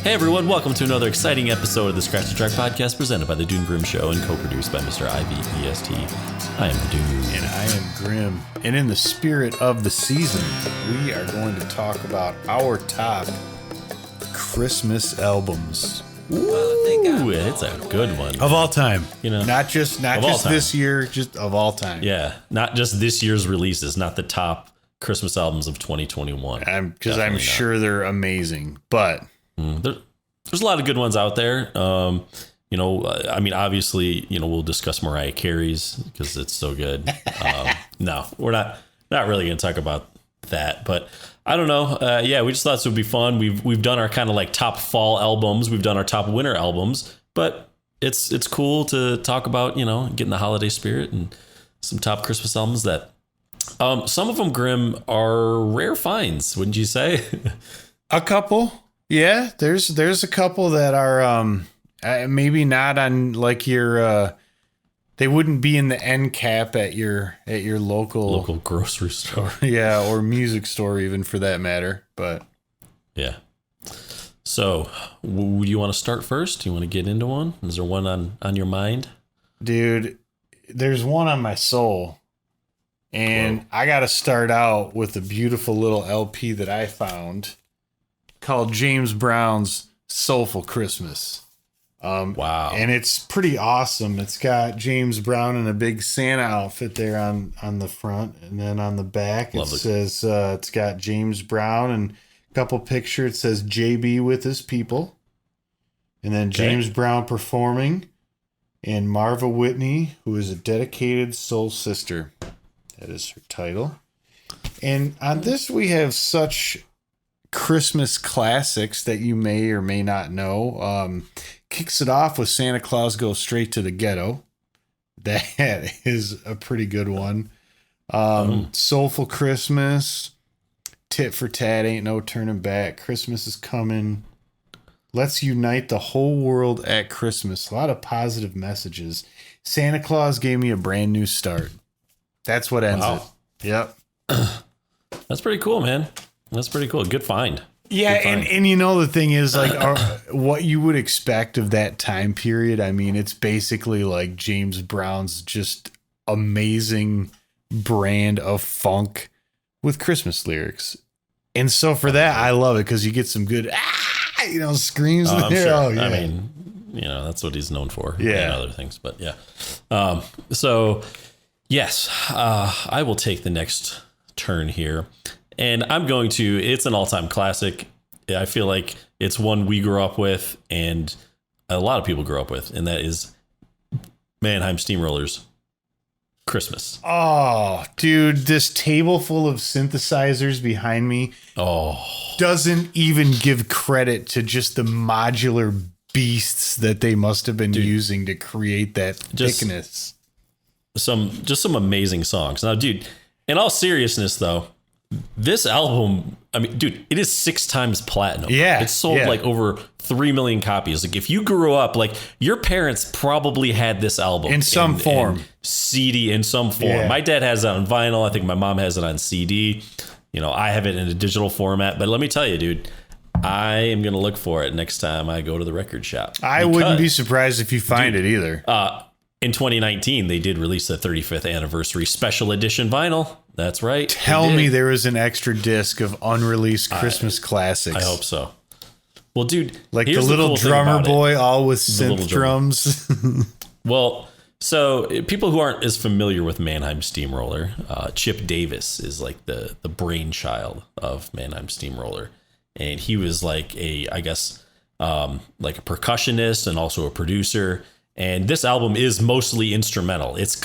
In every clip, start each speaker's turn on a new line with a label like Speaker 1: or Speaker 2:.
Speaker 1: Hey everyone, welcome to another exciting episode of the Scratch the Track podcast presented by the Dune Grim Show and co-produced by Mr. IVEST. I am the Dune.
Speaker 2: And I am Grim. And in the spirit of the season, we are going to talk about our top Christmas albums.
Speaker 1: Ooh, it's a good one.
Speaker 2: Of all time.
Speaker 1: You know,
Speaker 2: not just this year, just of all time.
Speaker 1: Yeah, not just this year's releases, not the top Christmas albums of 2021.
Speaker 2: Because I'm sure they're amazing, but...
Speaker 1: There's a lot of good ones out there. Obviously, we'll discuss Mariah Carey's because it's so good. No, we're not really going to talk about that, but I don't know. We just thought this would be fun. We've done our kind of like top fall albums. We've done our top winter albums, but it's cool to talk about, getting the holiday spirit and some top Christmas albums that some of them, Grim, are rare finds, wouldn't you say?
Speaker 2: A couple. Yeah, there's a couple that are maybe not on like your they wouldn't be in the end cap at your local
Speaker 1: grocery store.
Speaker 2: Yeah, or music store even for that matter, but
Speaker 1: yeah. So, do you want to start first? Do you want to get into one? Is there one on your mind?
Speaker 2: Dude, there's one on my soul. And I got to start out with a beautiful little LP that I found called James Brown's Soulful Christmas.
Speaker 1: Wow.
Speaker 2: And it's pretty awesome. It's got James Brown in a big Santa outfit there on the front. And then on the back, it says, it's got James Brown and a couple pictures. It says JB with his people. And then James Brown performing. And Marva Whitney, who is a dedicated soul sister. That is her title. And on this, we have such Christmas classics that you may or may not know. Kicks it off with Santa Claus Goes Straight to the Ghetto. That is a pretty good one. Soulful Christmas, Tit for Tat, Ain't No Turning Back, Christmas is Coming, Let's Unite the Whole World at Christmas. A lot of positive messages. Santa Claus Gave Me a Brand New Start. That's what ends it. Yep.
Speaker 1: That's pretty cool, man. That's pretty cool. Good find.
Speaker 2: Yeah,
Speaker 1: Good find.
Speaker 2: And the thing is, like, what you would expect of that time period, I mean, it's basically like James Brown's just amazing brand of funk with Christmas lyrics. And so for that, I love it because you get some good, screams in there.
Speaker 1: Sure.
Speaker 2: Oh, yeah.
Speaker 1: I mean, that's what he's known for.
Speaker 2: Yeah.
Speaker 1: And other things, but yeah. So, yes, I will take the next turn here. And I'm going to, it's an all-time classic. I feel like it's one we grew up with and a lot of people grew up with, and that is Mannheim Steamrollers' Christmas.
Speaker 2: Oh, dude, this table full of synthesizers behind me doesn't even give credit to just the modular beasts that they must have been using to create that thickness.
Speaker 1: Some amazing songs. Now, dude, in all seriousness, though, this album, I mean, dude, it is 6 times platinum.
Speaker 2: Yeah.
Speaker 1: It's sold like over 3 million copies. Like, if you grew up, like, your parents probably had this album
Speaker 2: in some form.
Speaker 1: CD in some form. Yeah. My dad has it on vinyl. I think my mom has it on CD. I have it in a digital format. But let me tell you, dude, I am going to look for it next time I go to the record shop.
Speaker 2: I wouldn't be surprised if you find it either.
Speaker 1: In 2019, they did release the 35th anniversary special edition vinyl. That's right.
Speaker 2: Tell me there was an extra disc of unreleased Christmas classics.
Speaker 1: I hope so. Well, dude,
Speaker 2: like the little drummer boy, all with synth drums.
Speaker 1: Well, so people who aren't as familiar with Mannheim Steamroller, Chip Davis is like the brainchild of Mannheim Steamroller. And he was like like a percussionist and also a producer. And this album is mostly instrumental. It's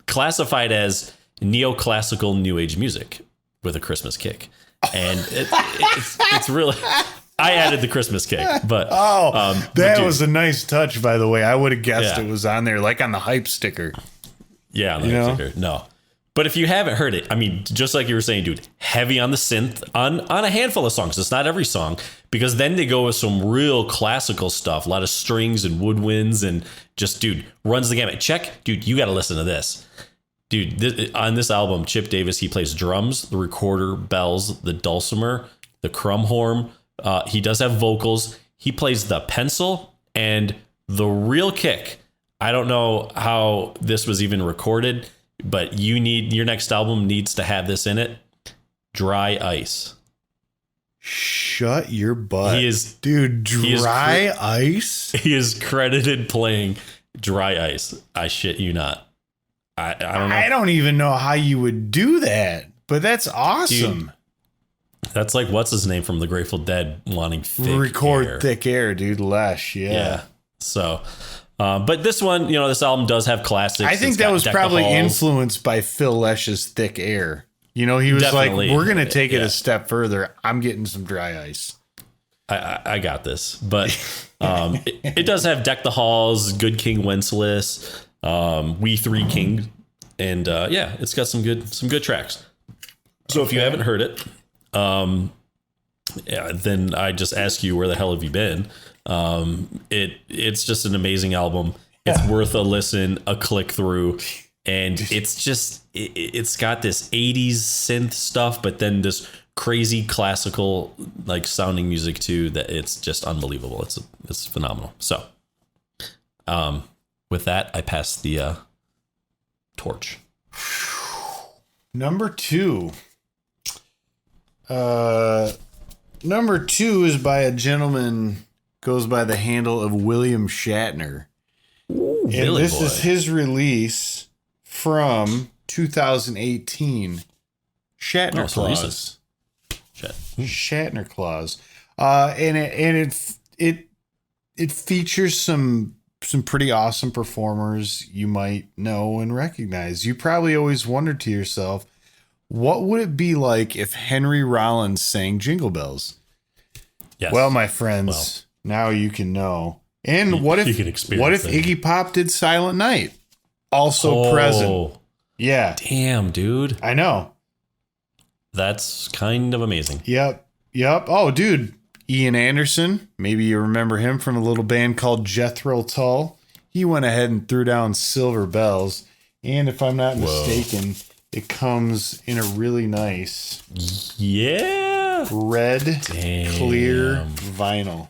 Speaker 1: classified as neoclassical new age music with a Christmas kick, and it's really. I added the Christmas kick, but
Speaker 2: that was a nice touch, by the way. I would have guessed it was on there, like on the hype sticker.
Speaker 1: Yeah, on the hype sticker. No, but if you haven't heard it, I mean, just like you were saying, dude, heavy on the synth on a handful of songs. It's not every song, because then they go with some real classical stuff, a lot of strings and woodwinds, and just, dude, runs the gamut. Dude, you got to listen to this. Dude, on this album, Chip Davis, he plays drums, the recorder, bells, the dulcimer, the crumhorn, He does have vocals. He plays the pencil, and the real kick. I don't know how this was even recorded, but your next album needs to have this in it. Dry Ice.
Speaker 2: Shut your butt.
Speaker 1: Dude,
Speaker 2: Dry Ice?
Speaker 1: He is credited playing Dry Ice. I shit you not. I don't know.
Speaker 2: I don't even know how you would do that, but that's awesome.
Speaker 1: Dude, that's like, what's his name from the Grateful Dead wanting
Speaker 2: thick air, dude. Lesh, yeah.
Speaker 1: So, but this one, this album does have classics.
Speaker 2: I think that was probably influenced by Phil Lesh's Thick Air. He was definitely, like, we're going to take it a step further. I'm getting some Dry Ice.
Speaker 1: I got this. But it does have Deck the Halls, Good King Wenceslas, We Three King. And it's got some good tracks. So if you haven't heard it, then I just ask you, where the hell have you been? It's just an amazing album. It's worth a listen, a click through. And it's just, it's got this 80s synth stuff, but then this crazy classical like sounding music too, that it's just unbelievable. It's phenomenal. So with that, I pass the torch.
Speaker 2: Number two is by a gentleman, goes by the handle of William Shatner.
Speaker 1: Ooh,
Speaker 2: and this is his release from 2018. Shatner Claus. Shatner Claus. And it features some pretty awesome performers you might know and recognize. You probably always wondered to yourself, what would it be like if Henry Rollins sang Jingle Bells?
Speaker 1: Yes.
Speaker 2: Well, my friends, now you can know. And what if Iggy Pop did Silent Night? Also present. Yeah.
Speaker 1: Damn, dude.
Speaker 2: I know.
Speaker 1: That's kind of amazing.
Speaker 2: Yep. Oh, dude. Ian Anderson. Maybe you remember him from a little band called Jethro Tull. He went ahead and threw down Silver Bells. And if I'm not mistaken, it comes in a really nice red clear vinyl.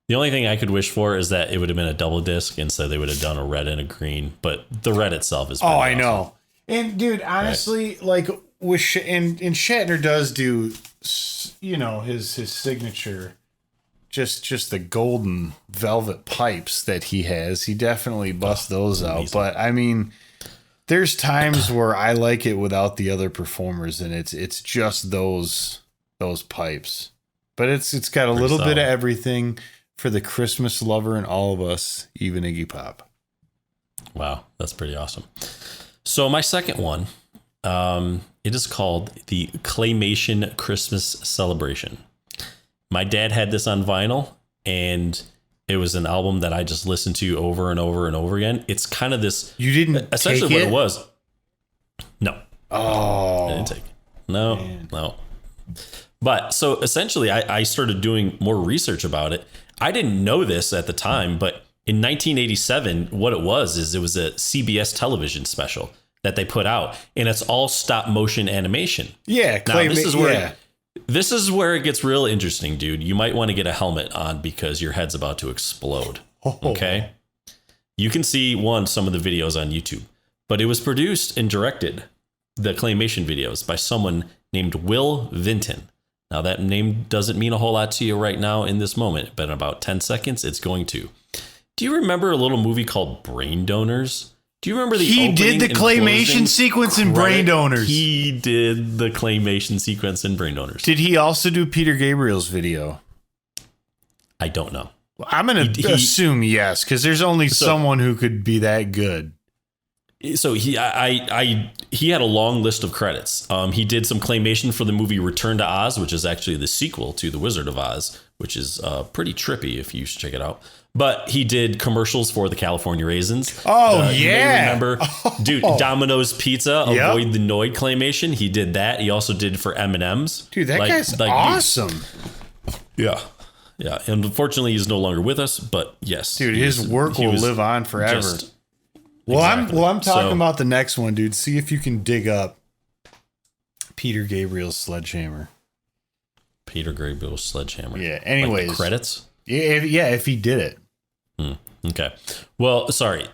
Speaker 1: The only thing I could wish for is that it would have been a double disc instead they would have done a red and a green, but the red itself is
Speaker 2: I awesome. Know. And dude, honestly, like with and Shatner does do, his signature, just the golden velvet pipes that he has. He definitely busts those out. Amazing. But I mean, there's times where I like it without the other performers, and it's just those pipes. But it's got a little bit of everything for the Christmas lover in all of us, even Iggy Pop.
Speaker 1: Wow, that's pretty awesome. So my second one, it is called the Claymation Christmas Celebration. My dad had this on vinyl, and it was an album that I just listened to over and over and over again. It's kind of this.
Speaker 2: You didn't
Speaker 1: essentially
Speaker 2: take
Speaker 1: what it was. No.
Speaker 2: Oh,
Speaker 1: I didn't take it. No. But so essentially, I started doing more research about it. I didn't know this at the time, but in 1987, what it was a CBS television special that they put out, and it's all stop motion animation.
Speaker 2: Yeah,
Speaker 1: this is where it gets real interesting, dude. You might want to get a helmet on because your head's about to explode. Okay, you can see some of the videos on YouTube, but it was produced and directed, the claymation videos, by someone named Will Vinton. Now, that name doesn't mean a whole lot to you right now in this moment, but in about 10 seconds, it's going to. Do you remember a little movie called Brain Donors? Do you remember
Speaker 2: He did the claymation sequence in Brain Donors.
Speaker 1: He did the claymation sequence in Brain Donors.
Speaker 2: Did he also do Peter Gabriel's video?
Speaker 1: I don't know.
Speaker 2: Well, I'm going to assume yes, because there's only someone who could be that good.
Speaker 1: So he had a long list of credits. He did some claymation for the movie Return to Oz, which is actually the sequel to The Wizard of Oz, which is pretty trippy if you should check it out. But he did commercials for the California Raisins.
Speaker 2: Oh,
Speaker 1: You may remember, dude, Domino's Pizza, Avoid the Noid claymation. He did that. He also did for M&M's.
Speaker 2: Dude, that guy's awesome.
Speaker 1: Yeah. And unfortunately, he's no longer with us, but yes.
Speaker 2: Dude, his work will live on forever. I'm talking about the next one, dude. See if you can dig up Peter Gabriel's Sledgehammer.
Speaker 1: Peter Gabriel's Sledgehammer.
Speaker 2: Yeah. Anyways,
Speaker 1: like credits.
Speaker 2: Yeah, if he did it.
Speaker 1: Okay. Well, sorry.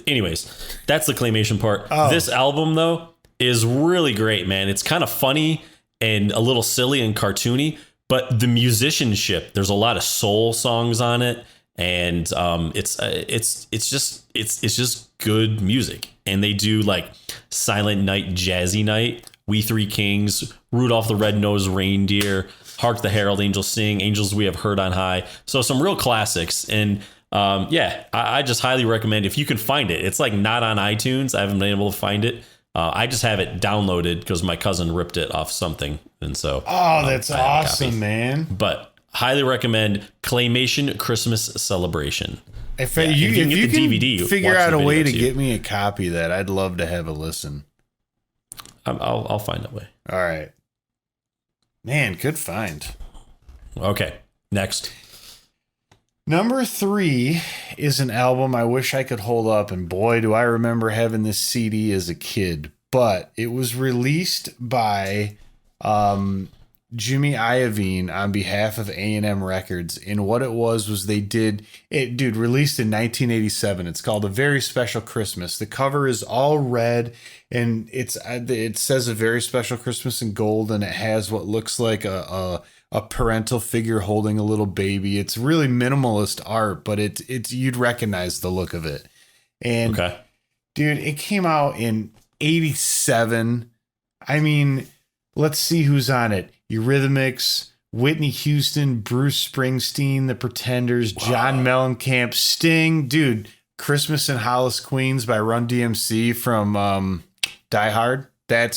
Speaker 1: Anyways, that's the claymation part.
Speaker 2: Oh.
Speaker 1: This album though is really great, man. It's kind of funny and a little silly and cartoony, but the musicianship, there's a lot of soul songs on it, and it's just good music. And they do like Silent Night, Jazzy Night, We Three Kings, Rudolph the Red-Nosed Reindeer, Hark the Herald Angels Sing, Angels We Have Heard on High. So some real classics. And I just highly recommend if you can find it. It's like not on iTunes. I haven't been able to find it. I just have it downloaded because my cousin ripped it off something. And so.
Speaker 2: Oh, that's awesome, man.
Speaker 1: But highly recommend Claymation Christmas Celebration.
Speaker 2: If you can get the DVD, figure out a way to get me a copy of that, I'd love to have a listen.
Speaker 1: I'll find a way.
Speaker 2: All right. Man, good find.
Speaker 1: Okay, next.
Speaker 2: Number 3 is an album I wish I could hold up, and boy, do I remember having this CD as a kid. But it was released by Jimmy Iovine on behalf of A&M Records, and what it was they did it, dude, released in 1987. It's called A Very Special Christmas. The cover is all red, and it says A Very Special Christmas in gold, and it has what looks like a parental figure holding a little baby. It's really minimalist art, but it's you'd recognize the look of it. And dude, it came out in 87. I mean, let's see who's on it. Eurythmics, Whitney Houston, Bruce Springsteen, The Pretenders, John Mellencamp, Sting, dude, Christmas in Hollis, Queens by Run DMC from Die Hard. That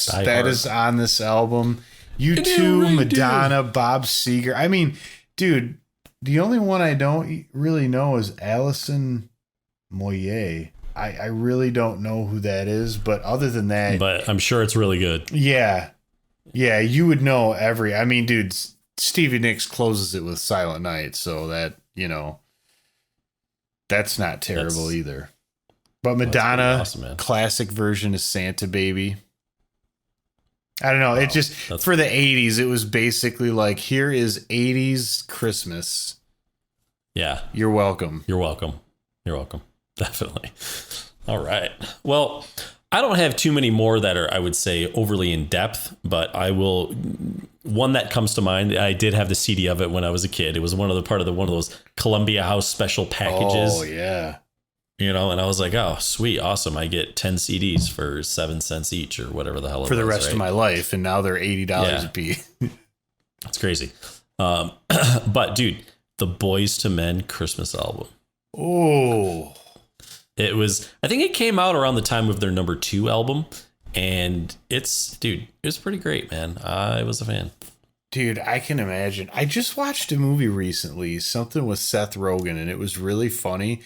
Speaker 2: is on this album. U2, Madonna, Bob Seger. I mean, dude, the only one I don't really know is Alison Moyet. I really don't know who that is, but other than that,
Speaker 1: but I'm sure it's really good.
Speaker 2: Yeah, you would know I mean, dude, Stevie Nicks closes it with Silent Night, so that, that's not terrible either. But Madonna, awesome, classic version of Santa Baby. I don't know. It just, for the 80s, it was basically like, here is 80s Christmas.
Speaker 1: Yeah.
Speaker 2: You're welcome.
Speaker 1: You're welcome. Definitely. All right. Well, I don't have too many more that are, I would say, overly in depth, but I will. One that comes to mind, I did have the CD of it when I was a kid. It was one of those Columbia House special packages.
Speaker 2: Oh, yeah.
Speaker 1: And I was like, oh, sweet, awesome. I get 10 CDs for 7 cents each or whatever the hell it was.
Speaker 2: For the rest of my life, and now they're $80 a piece.
Speaker 1: That's crazy. But, dude, the Boys to Men Christmas album.
Speaker 2: Oh.
Speaker 1: It was, I think it came out around the time of their number 2 album. And it was pretty great, man. I was a fan.
Speaker 2: Dude, I can imagine. I just watched a movie recently, something with Seth Rogen, and it was really funny.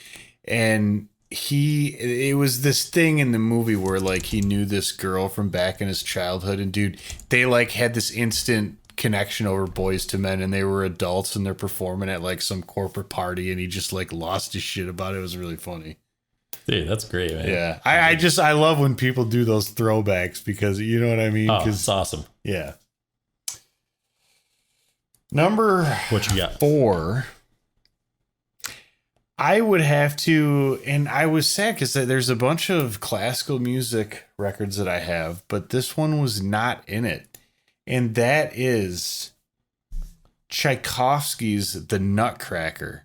Speaker 2: And it was this thing in the movie where like he knew this girl from back in his childhood, and dude, they like had this instant connection over Boys to Men, and they were adults and they're performing at like some corporate party, and he just like lost his shit about it. It was really funny.
Speaker 1: Dude, that's great, man.
Speaker 2: Yeah. I love when people do those throwbacks, because you know what I mean?
Speaker 1: Oh, it's awesome.
Speaker 2: Yeah. Number
Speaker 1: what you got?
Speaker 2: 4. I would have to, and I was sad because there's a bunch of classical music records that I have, but this one was not in it. And that is Tchaikovsky's The Nutcracker.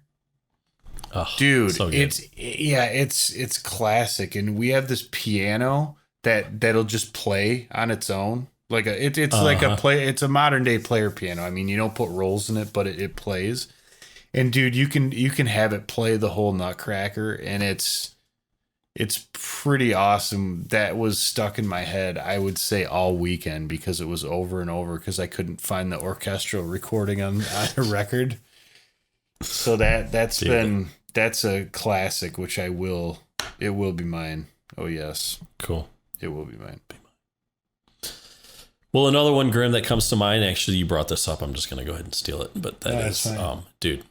Speaker 1: Oh,
Speaker 2: dude,
Speaker 1: so
Speaker 2: it's classic. And we have this piano that'll just play on its own. Like it's like it's a modern day player piano. I mean, you don't put rolls in it, but it plays. And dude, you can have it play the whole Nutcracker, and it's pretty awesome. That was stuck in my head, I would say, all weekend, because it was over and over because I couldn't find the orchestral recording on a record. So that's a classic, which it will be mine. Oh yes.
Speaker 1: Cool.
Speaker 2: It will be mine.
Speaker 1: Well, another one, Grim, that comes to mind, actually, you brought this up. I'm just going to go ahead and steal it. But that is, dude,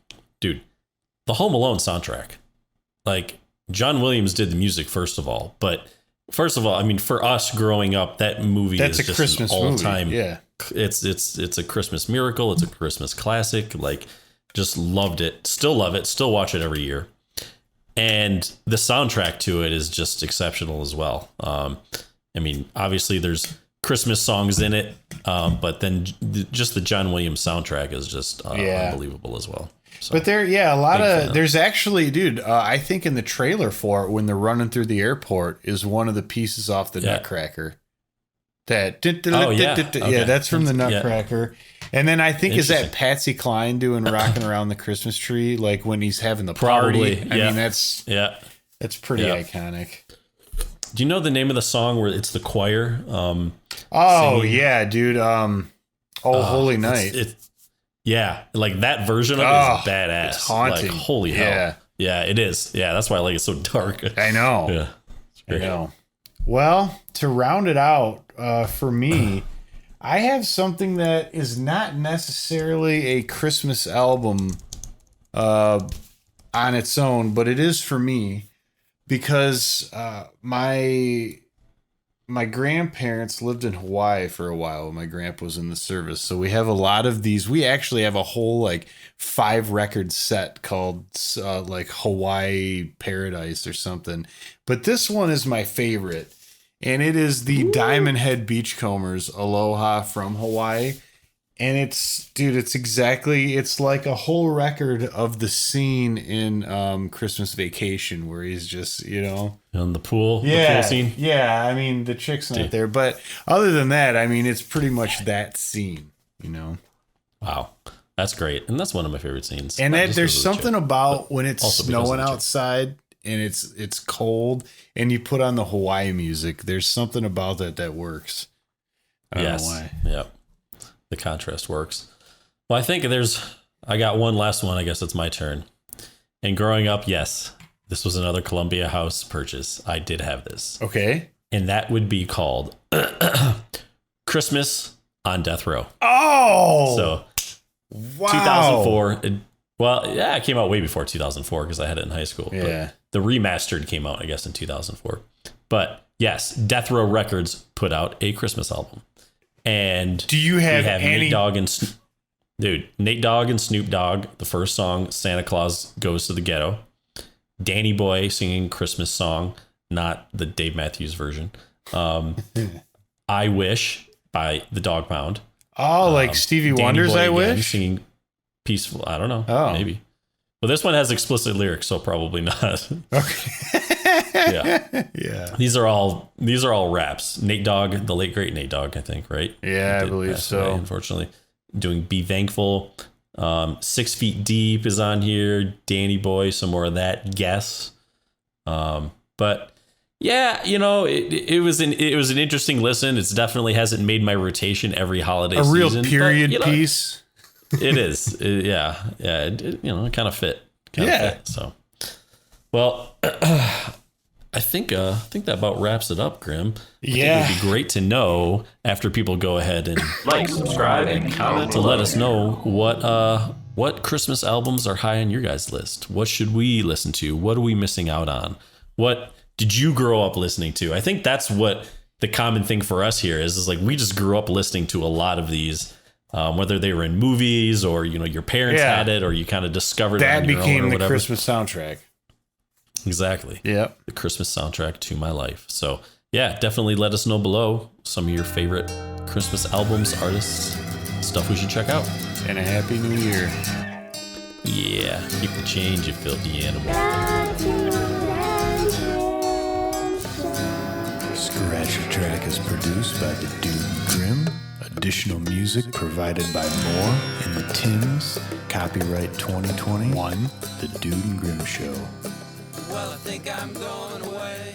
Speaker 1: the Home Alone soundtrack. Like, John Williams did the music, first of all, but first of all, I mean, for us growing up, that movie
Speaker 2: That's
Speaker 1: is
Speaker 2: a
Speaker 1: just
Speaker 2: Christmas
Speaker 1: an all-time.
Speaker 2: movie. Yeah.
Speaker 1: It's a Christmas miracle. It's a Christmas classic. Like, just loved it. Still love it. Still watch it every year. And the soundtrack to it is just exceptional as well. I mean, obviously there's Christmas songs in it, but then just the John Williams soundtrack is just unbelievable as well. So,
Speaker 2: but there's actually, dude, I think in the trailer for it, when they're running through the airport, is one of the pieces off the Nutcracker. That's from the Nutcracker. And then I think is that Patsy Cline doing Rocking Around the Christmas Tree, like when he's having the party. I mean, that's pretty iconic.
Speaker 1: Do you know the name of the song where it's the choir?
Speaker 2: Singing? Yeah, dude. Holy Night.
Speaker 1: Like that version of it is badass.
Speaker 2: It's haunting.
Speaker 1: Like, holy hell. Yeah, it is. Yeah, that's why I like it so dark.
Speaker 2: I know.
Speaker 1: Yeah.
Speaker 2: I know. Well, to round it out, for me, I have something that is not necessarily a Christmas album on its own, but it is for me because my grandparents lived in Hawaii for a while when my grandpa was in the service. So we have a lot of these. We actually have a whole 5-record set called like Hawaii Paradise or something. But this one is my favorite. And it is the Diamond Head Beachcombers Aloha from Hawaii. And it's like a whole record of the scene in Christmas Vacation where he's just,
Speaker 1: in the pool,
Speaker 2: the
Speaker 1: pool scene.
Speaker 2: Yeah, I mean, the chick's not there. But other than that, I mean, it's pretty much that scene,
Speaker 1: Wow. That's great. And that's one of my favorite scenes.
Speaker 2: And there's something about when it's snowing outside and it's cold and you put on the Hawaii music. There's something about that works. I don't know why.
Speaker 1: Yep. The contrast works. Well, I think I got one last one. I guess it's my turn. And growing up, yes, this was another Columbia House purchase. I did have this.
Speaker 2: Okay.
Speaker 1: And that would be called Christmas on Death Row.
Speaker 2: Oh!
Speaker 1: So,
Speaker 2: wow.
Speaker 1: 2004. It came out way before 2004 because I had it in high school.
Speaker 2: Yeah.
Speaker 1: But the remastered came out, I guess, in 2004. But yes, Death Row Records put out a Christmas album. And
Speaker 2: do you have any
Speaker 1: Nate Dogg and Snoop Dogg, the first song, Santa Claus Goes to the Ghetto. Danny Boy singing Christmas song, not the Dave Matthews version. I Wish by the Dog Pound.
Speaker 2: Oh, like Stevie
Speaker 1: Danny
Speaker 2: Wonder's
Speaker 1: Boy
Speaker 2: I
Speaker 1: again,
Speaker 2: Wish?
Speaker 1: Singing Peaceful. I don't know. Oh. Maybe. Well, this one has explicit lyrics, so probably not.
Speaker 2: Okay. Yeah.
Speaker 1: These are all raps. Nate Dogg, the late great Nate Dogg, I think, right?
Speaker 2: Yeah, I believe so.
Speaker 1: Away, unfortunately, doing Be Thankful. 6 Feet Deep is on here. Danny Boy, some more of that. Guess. But yeah, it was an interesting listen. It's definitely hasn't made my rotation every holiday season.
Speaker 2: A real period piece.
Speaker 1: It is. It kind of fit. So, well, I think that about wraps it up, Grim. I think it would be great to know after people go ahead and
Speaker 3: like, subscribe, and comment
Speaker 1: to let us know what Christmas albums are high on your guys' list. What should we listen to? What are we missing out on? What did you grow up listening to? I think that's what the common thing for us here is like we just grew up listening to a lot of these. Whether they were in movies or your parents had it or you kind of discovered
Speaker 2: that
Speaker 1: it on your
Speaker 2: became
Speaker 1: own or
Speaker 2: the
Speaker 1: whatever.
Speaker 2: Christmas soundtrack.
Speaker 1: Exactly.
Speaker 2: Yep.
Speaker 1: The Christmas soundtrack to my life. So yeah, definitely let us know below some of your favorite Christmas albums, artists, stuff we should check out.
Speaker 2: And a happy new year.
Speaker 1: Yeah. Keep the change, you filthy animal.
Speaker 2: Scratcher Track is produced by the Dude Grim. Additional music provided by Moore and the Tims. Copyright 2021. The Dude and Grim Show.
Speaker 4: Well, I think I'm going away.